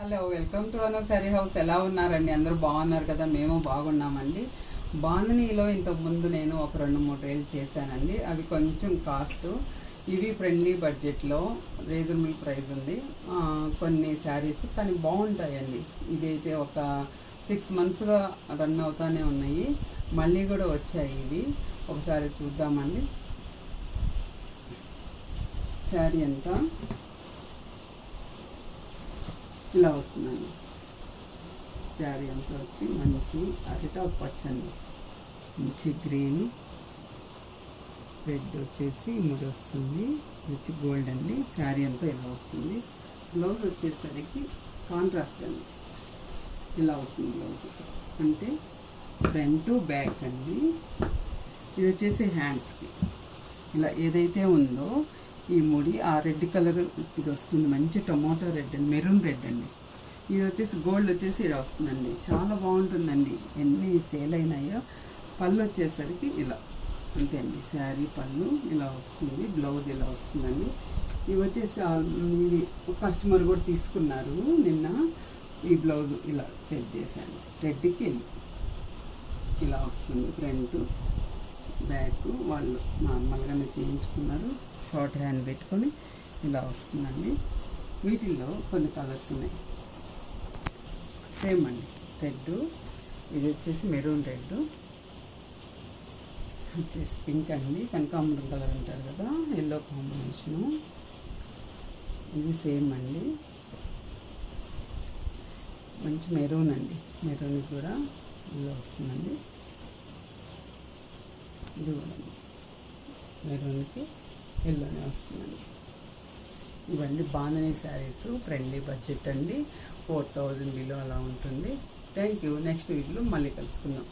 Hello, welcome to అనో sari house. ఎలా ఉన్నారండి? అందరూ బాగున్నారు కదా? మేము బాగున్నామండి. బాంధనీలో ఇంతకుముందు నేను ఒక 2-3 రీల్ చేశానండి. అవి కొంచెం కాస్ట్, ఇవి ఫ్రెండ్లీ బడ్జెట్లో రీజనబుల్ ప్రైస్ ఉంది. కొన్ని శారీస్ కానీ బాగుంటాయండి. ఇదైతే ఒక 6 monthsగా రన్ అవుతానే ఉన్నాయి. మళ్ళీ కూడా వచ్చాయి ఇవి. ఒకసారి చూద్దామండి. శారీ అంతా ఇలా వస్తుందండి. శారీ అంతా వచ్చి మంచి అరిటాకు పచ్చండి, మంచి గ్రీన్, రెడ్ వచ్చేసి ముడి వస్తుంది, మంచి గోల్డ్ అండి. శారీ అంతా ఇలా వస్తుంది. బ్లౌజ్ వచ్చేసరికి కాంట్రాస్ట్ అండి, ఇలా వస్తుంది బ్లౌజ్. అంటే ఫ్రంట్ బ్యాక్ అండి. ఇది వచ్చేసి హ్యాండ్స్కి ఇలా ఏదైతే ఉందో ఈ ముడి ఆ రెడ్ కలర్ ఇది వస్తుంది, మంచి టొమాటో రెడ్ అండి, మెరూన్ రెడ్ అండి. ఇది వచ్చేసి గోల్డ్ వచ్చేసి ఇలా వస్తుందండి, చాలా బాగుంటుందండి. ఎన్ని సేల్ అయినాయో. పళ్ళు వచ్చేసరికి ఇలా అంతే అండి. శారీ పళ్ళు ఇలా వస్తుంది, బ్లౌజ్ ఇలా వస్తుందండి. ఇవి వచ్చేసి ఇది కస్టమర్ కూడా తీసుకున్నారు నిన్న. ఈ బ్లౌజ్ ఇలా సెట్ చేశాను. రెడ్కి ఇలా వస్తుంది, ఫ్రంట్ బ్యాక్ వాళ్ళు నార్మల్గానే చేయించుకున్నారు. షార్ట్ హ్యాండ్ పెట్టుకొని ఇలా వస్తుందండి. వీటిల్లో కొన్ని కలర్స్ ఉన్నాయి. సేమ్ అండి, రెడ్, ఇది వచ్చేసి మెరూన్ రెడ్, వచ్చేసి పింక్ అండి, కనకాంబరం కలర్ అంటారు కదా, ఎల్లో కాంబినేషను. ఇది సేమ్ అండి, మంచి మెరూన్ అండి. మెరూన్ కూడా ఇలా వస్తుందండి. ఇది కూడా మెరూన్కి ఎల్లోనే వస్తుందండి. ఇవన్నీ బాంధనీ శారీస్, ఫ్రెండ్లీ బడ్జెట్ అండి. 4000 బిలో అలా ఉంటుంది. Thank you. నెక్స్ట్ వీడియోలో మళ్ళీ కలుసుకుందాం.